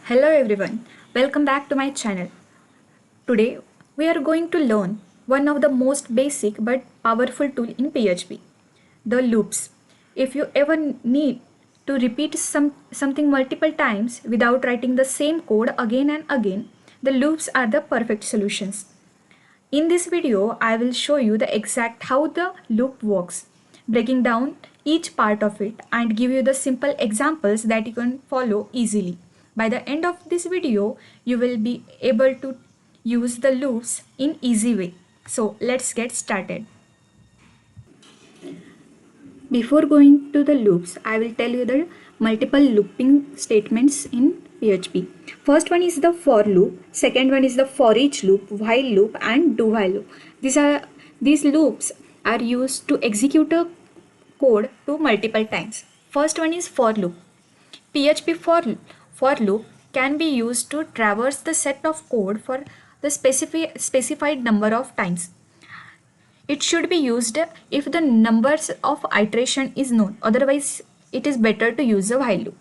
Hello everyone, welcome back to my channel. Today we are going to learn one of the most basic but powerful tool in PHP, the loops. If you ever need to repeat something multiple times without writing the same code again and again, the loops are the perfect solutions. In this video, I will show you the exact how the loop works, breaking down each part of it and give you the simple examples that you can follow easily. By the end of this video, you will be able to use the loops in easy way. So let's get started. Before going to the loops, I will tell you the multiple looping statements in PHP. First one is the for loop, second one is the for each loop, while loop and do while loop. These loops are used to execute a code to multiple times. First one is for loop. PHP for loop can be used to traverse the set of code for the specified number of times. It should be used if the numbers of iteration is known. Otherwise, it is better to use a while loop.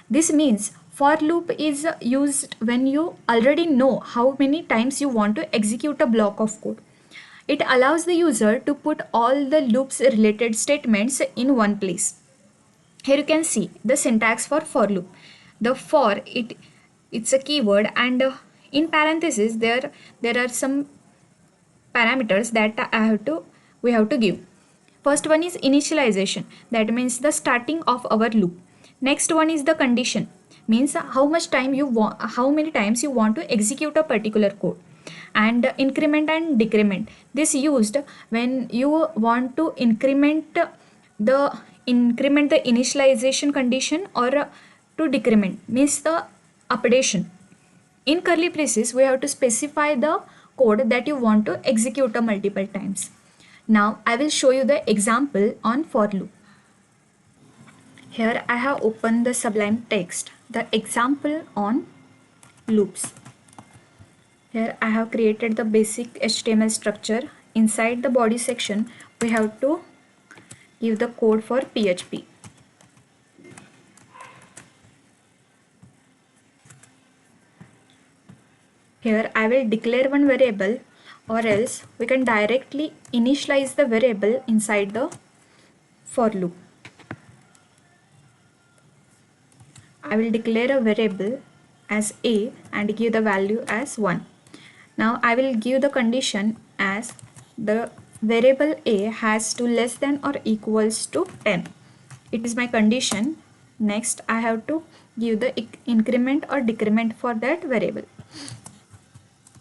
This means for loop is used when you already know how many times you want to execute a block of code. It allows the user to put all the loops related statements in one place. Here you can see the syntax for loop. The for it's a keyword, and in parentheses there are some parameters that we have to give. First one is initialization, that means the starting of our loop. Next one is the condition, means how many times you want to execute a particular code. And increment and decrement, this used when you want to increment the initialization condition, or to decrement means the updation. In curly braces, we have to specify the code that you want to execute multiple times. Now I will show you the example on for loop. Here I have opened the Sublime text, the example on loops. Here I have created the basic HTML structure. Inside the body section, we have to give the code for PHP. Here I will declare one variable, or else we can directly initialize the variable inside the for loop. I will declare a variable as a and give the value as 1. Now I will give the condition as the variable a has to less than or equals to 10. It is my condition. Next I have to give the increment or decrement for that variable.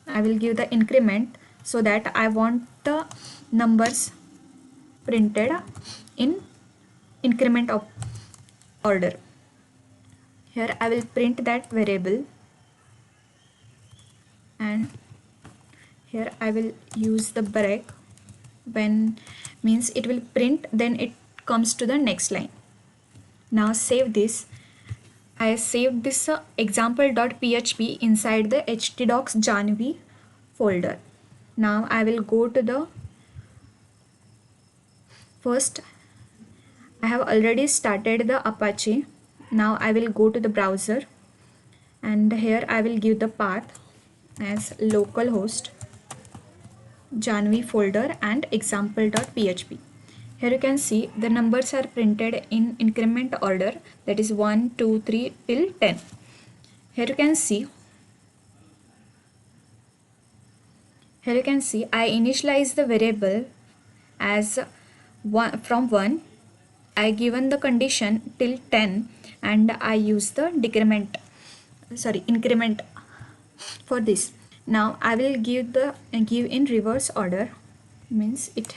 I will give the increment so that I want the numbers printed in increment of order. Here I will print that variable, and here I will use the break, when means it will print, then it comes to the next line. Now save this. I saved this example.php inside the htdocs Janvi folder. Now I will go to the first. I have already started the Apache. Now I will go to the browser, and here I will give the path as localhost Janvi folder and example.php. Here you can see the numbers are printed in increment order, that is 1, 2, 3 till 10. Here you can see I initialize the variable as 1 from 1. I given the condition till 10, and I use the increment for this. Now I will give in reverse order, means it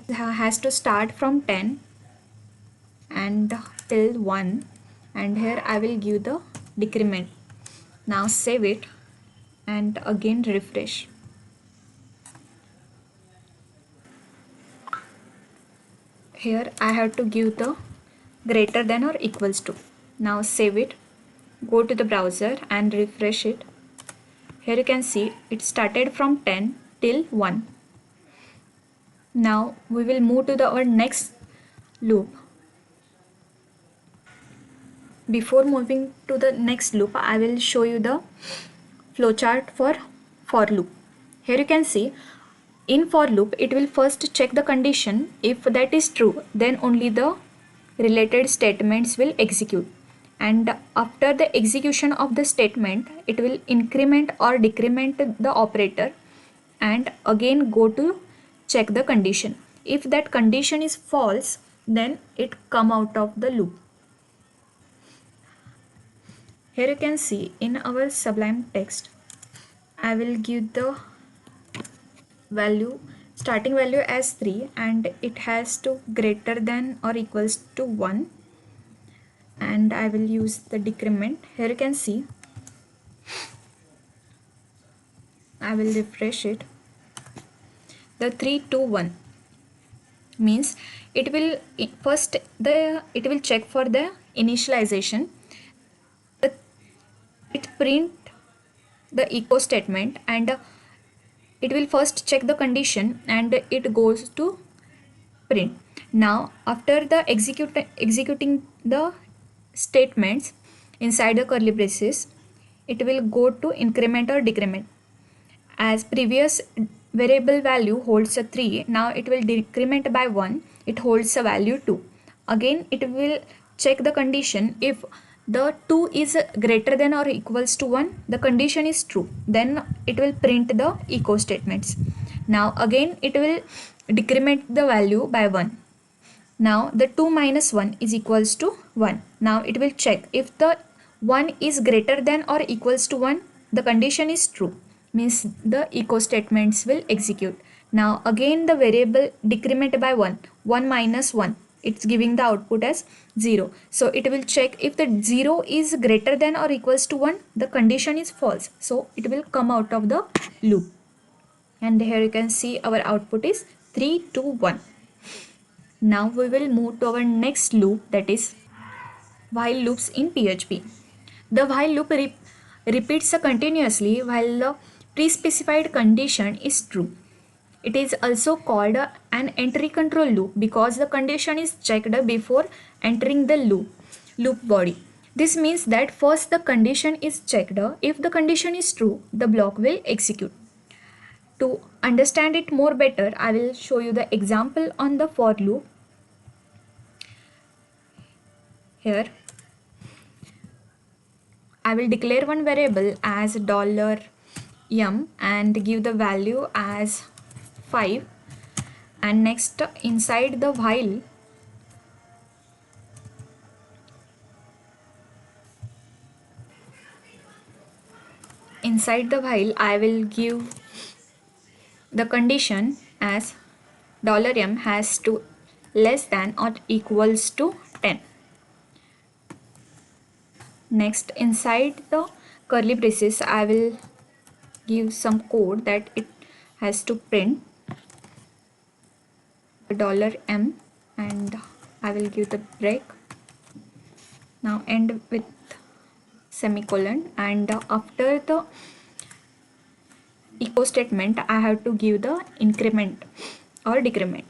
has to start from 10 and till 1, and here I will give the decrement. Now save it and again refresh. Here I have to give the greater than or equals to. Now save it, go to the browser and refresh it. Here you can see it started from 10 till 1. Now we will move to our next loop. before moving to the next loop, I will show you the flowchart for loop. Here you can see, in for loop, it will first check the condition. If that is true, then only the related statements will execute. And after the execution of the statement, it will increment or decrement the operator and again go to check the condition. If that condition is false, then it come out of the loop. Here you can see in our Sublime text, I will give the value, starting value as 3, and it has to greater than or equals to 1, and I will use the decrement. Here you can see, I will refresh it. The 3 to 1 means it will first it will check for the initialization. It print the echo statement, and it will first check the condition and it goes to print. Now after the executing the statements inside the curly braces, it will go to increment or decrement. As previous variable value holds a 3, now it will decrement by 1, it holds a value 2. Again it will check the condition. If the 2 is greater than or equals to 1, the condition is true, then it will print the echo statements. Now again it will decrement the value by 1. Now the 2 minus 1 is equals to 1. Now it will check. If the 1 is greater than or equals to 1, the condition is true, means the echo statements will execute. Now again the variable decrement by 1, 1 minus 1, it's giving the output as 0. So it will check. If the 0 is greater than or equals to 1, the condition is false. So it will come out of the loop. And here you can see our output is 3 to 1. Now we will move to our next loop, that is while loops in PHP. The while loop repeats continuously while the pre-specified condition is true. It is also called an entry control loop because the condition is checked before entering the loop body. This means that first the condition is checked. If the condition is true, the block will execute. To understand it more better, I will show you the example on the for loop. Here I will declare one variable as $m and give the value as 5, and next inside the while I will give the condition as $m has to less than or equals to 10. Next inside the curly braces I will give some code that it has to print $m, and I will give the break. Now end with semicolon, and after the echo statement I have to give the increment or decrement.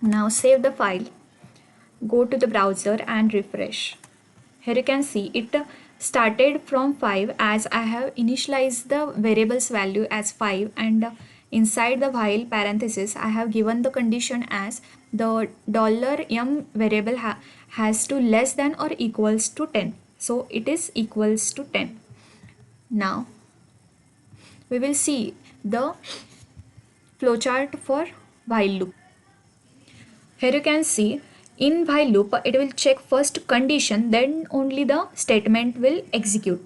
Now save the file, go to the browser and refresh. Here you can see it started from 5 as I have initialized the variable's value as 5, and inside the while parenthesis I have given the condition as the $m variable has to less than or equals to 10. So it is equals to 10. Now we will see the flowchart for while loop. Here you can see in while loop it will check first condition, then only the statement will execute.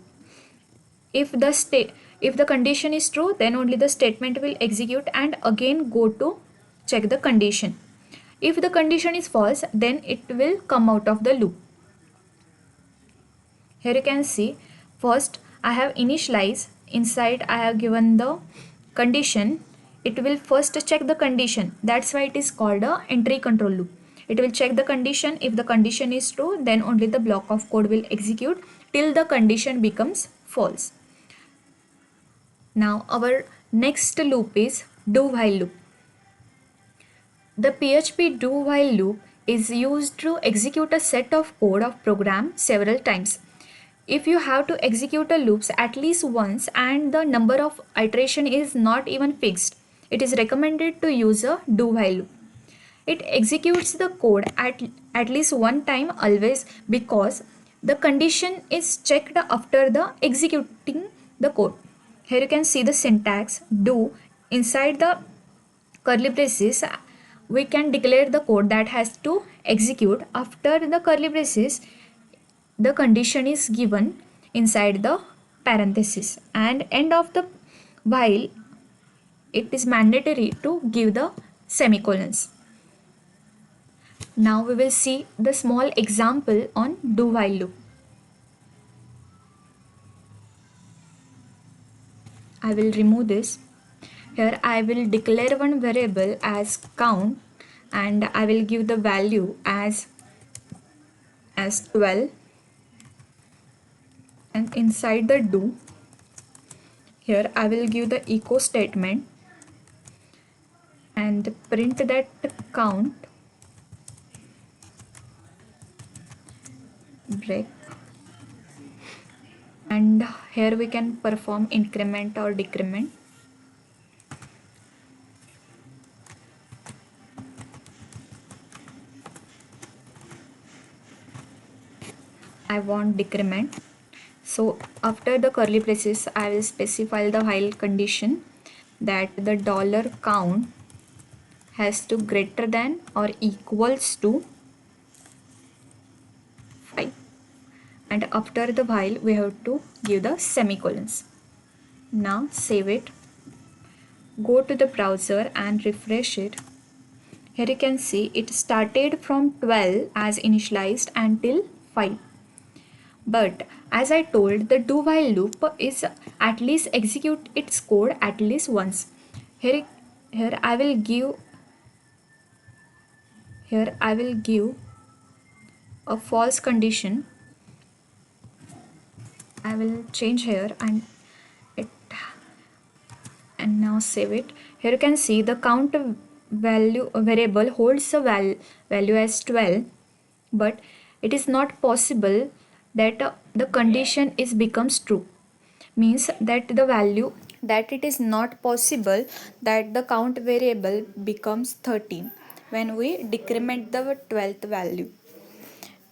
If the condition is true, then only the statement will execute and again go to check the condition. If the condition is false, then it will come out of the loop. Here you can see first I have initialized, inside I have given the condition. It will first check the condition, that's why it is called a entry control loop. It will check the condition. If the condition is true, then only the block of code will execute till the condition becomes false. Now our next loop is do while loop. The PHP do while loop is used to execute a set of code of program several times. If you have to execute a loops at least once and the number of iteration is not even fixed, it is recommended to use a do while loop. It executes the code at least one time always because the condition is checked after the executing the code. Here you can see the syntax do inside the curly braces. We can declare the code that has to execute after the curly braces. The condition is given inside the parenthesis, and end of the while it is mandatory to give the semicolons. Now we will see the small example on do while loop. I will remove this. Here I will declare one variable as count and I will give the value as 12, and inside the do, here I will give the echo statement and print that count break, and here we can perform increment or decrement. I want decrement, so after the curly braces I will specify the while condition that the dollar count has to greater than or equals to 5, and after the while we have to give the semicolons. Now save it, go to the browser and refresh it. Here you can see it started from 12 as initialized until 5. But as I told, the do while loop is at least execute its code at least once. Here I will give a false condition. I will change here it and now save it. Here you can see the count value variable holds a value as 12, but it is not possible that the condition is becomes true, means that the value that it is not possible that the count variable becomes 13 when we decrement the 12th value.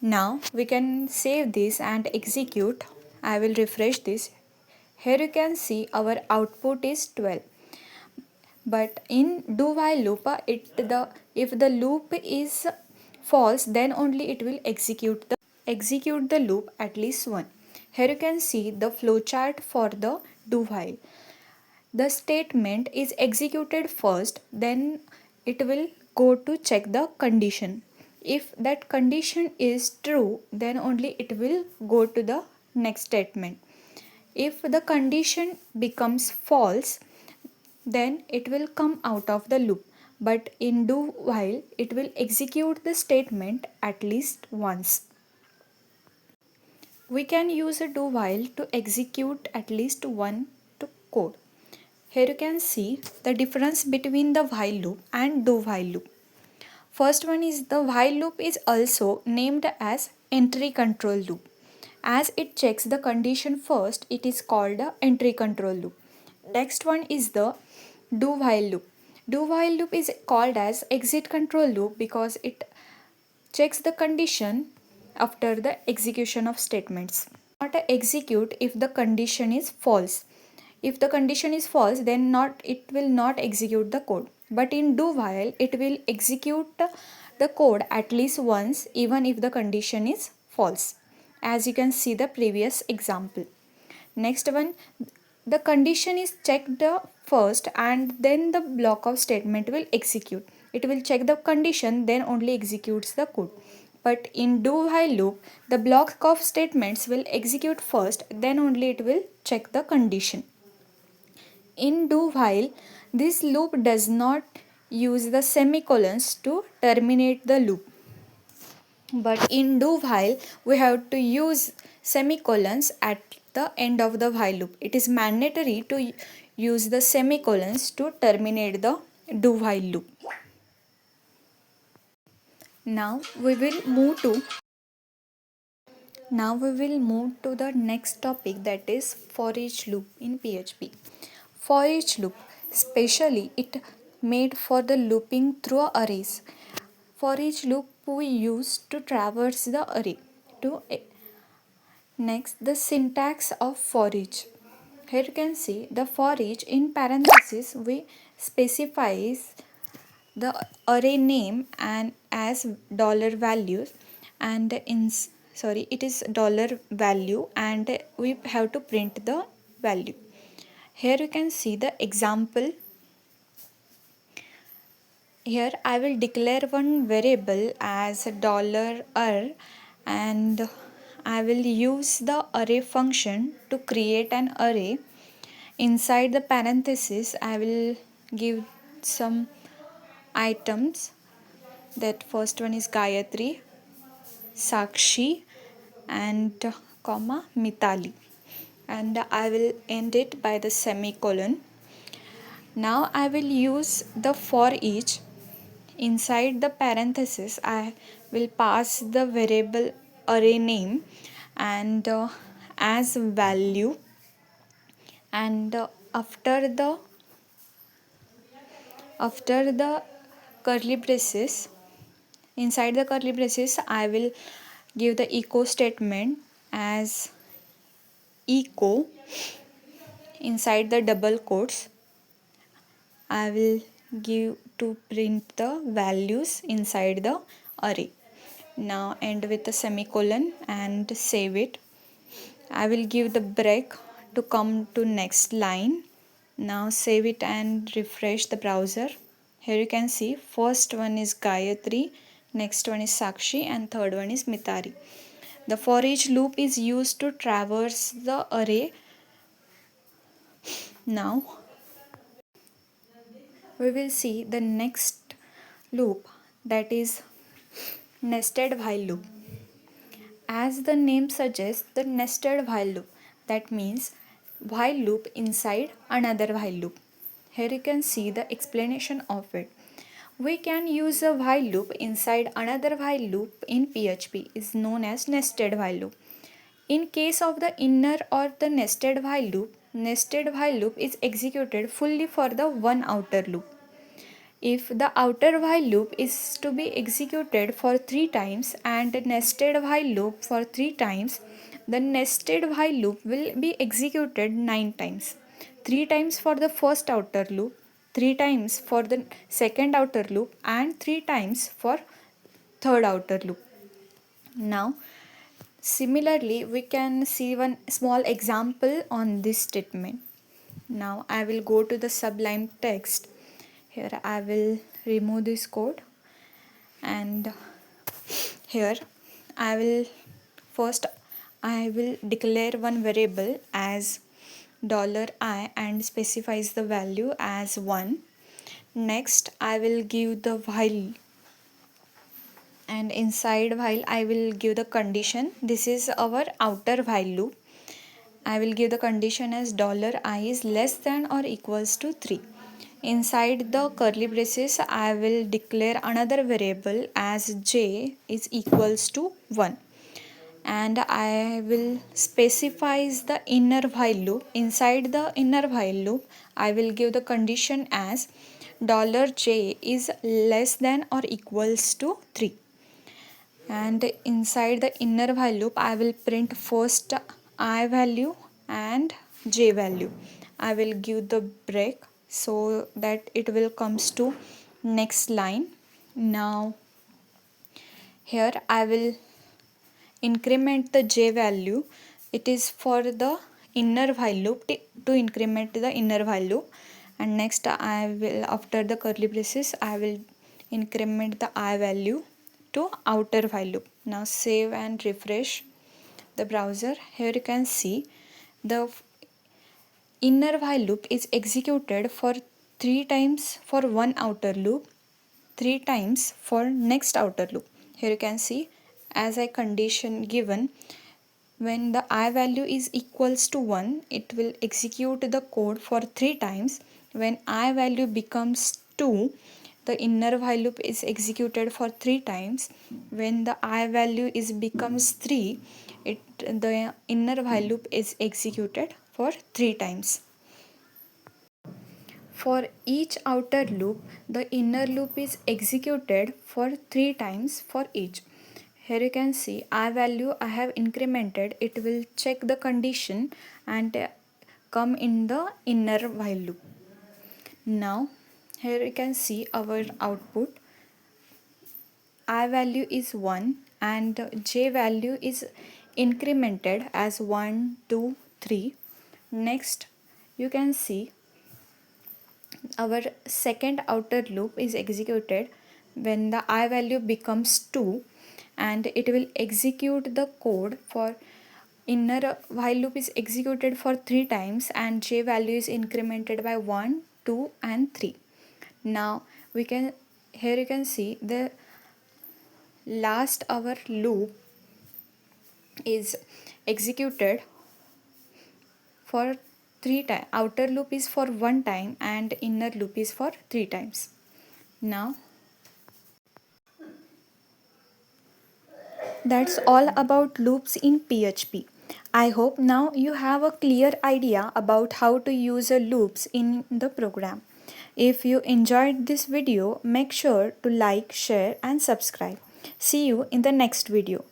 Now we can save this and execute. I will refresh this. Here you can see our output is 12. But in do while loop, if the loop is false, then only it will execute the loop at least one. Here you can see the flowchart for the do while. The statement is executed first, then it will go to check the condition. If that condition is true, then only it will go to the next statement. If the condition becomes false, then it will come out of the loop. But in do while, it will execute the statement at least once. We can use a do while to execute at least one to code. Here you can see the difference between the while loop and do while loop. First one is the while loop is also named as entry control loop. As it checks the condition first, it is called the entry control loop. Next one is the do while loop. Do while loop is called as exit control loop because it checks the condition after the execution of statements. Not execute if the condition is false. If the condition is false, then it will not execute the code. But in do while, it will execute the code at least once even if the condition is false, as you can see the previous example. Next one, the condition is checked first and then the block of statement will execute. It will check the condition, then only executes the code. But in do while loop, the block of statements will execute first, then only it will check the condition. In do while, this loop does not use the semicolons to terminate the loop. But in do while, we have to use semicolons at the end of the while loop. It is mandatory to use the semicolons to terminate the do while loop. Now we will move to Now we will move to the next topic, that is for each loop in PHP. For each loop, specially it made for the looping through arrays. For each loop we use to traverse the array. To Next, the syntax of for each. Here you can see the for each in parenthesis we specifies the array name and as dollar values, and it is dollar value, and we have to print the value. Here you can see the example. Here I will declare one variable as dollar $, and I will use the array function to create an array. Inside the parenthesis I will give some items. That first one is Gayatri, Sakshi, and comma Mitali, and I will end it by the semicolon. Now I will use the for each. Inside the parenthesis I will pass the variable array name and as value, and after the curly braces, inside the curly braces I will give the echo statement as echo. Inside the double quotes I will give to print the values inside the array. Now end with a semicolon and save it. I will give the break to come to next line. Now save it and refresh the browser. Here you can see first one is Gayatri, next one is Sakshi, and third one is Mitari. The for each loop is used to traverse the array. Now we will see the next loop, that is nested while loop. As the name suggests, the nested while loop, that means while loop inside another while loop. Here you can see the explanation of it. We can use a while loop inside another while loop in PHP is known as nested while loop. In case of the inner or the nested while loop is executed fully for the one outer loop. If the outer while loop is to be executed for 3 times and nested while loop for 3 times, the nested while loop will be executed 9 times. 3 times for the first outer loop, 3 times for the second outer loop, and 3 times for third outer loop. Now, similarly, we can see one small example on this statement. Now I will go to the Sublime text. Here I will remove this code, and here I will declare one variable as $I and specifies the value as 1. Next I will give the while, and inside while I will give the condition. This is our outer while loop. I will give the condition as $I is less than or equals to 3. Inside the curly braces I will declare another variable as j is equals to 1, and I will specify the inner while loop. Inside the inner while loop I will give the condition as $j is less than or equals to 3, and inside the inner while loop I will print first I value and j value. I will give the break so that it will comes to next line. Now here I will increment the j value. It is for the inner while loop, to increment the inner while loop, and next I will, after the curly braces, I will increment the I value to outer while loop. Now save and refresh the browser. Here you can see the inner while loop is executed for 3 times for one outer loop, 3 times for next outer loop. Here you can see as a condition given, when the I value is equals to 1, it will execute the code for 3 times. When I value becomes 2, the inner while loop is executed for 3 times. When the I value is becomes 3, the inner while loop is executed for 3 times. For each outer loop, the inner loop is executed for 3 times for each. Here you can see I value I have incremented, it will check the condition and come in the inner while loop. Now here you can see our output. I value is 1 and j value is incremented as 1, 2, 3. Next you can see our second outer loop is executed when the I value becomes 2, and it will execute the code for inner while loop is executed for 3 times and j value is incremented by 1, 2 and 3. Now we can, here you can see the last our loop is executed for 3 times. Outer loop is for 1 time and inner loop is for 3 times. Now that's all about loops in PHP. I hope now you have a clear idea about how to use a loops in the program. If you enjoyed this video, make sure to like, share and subscribe. See you in the next video.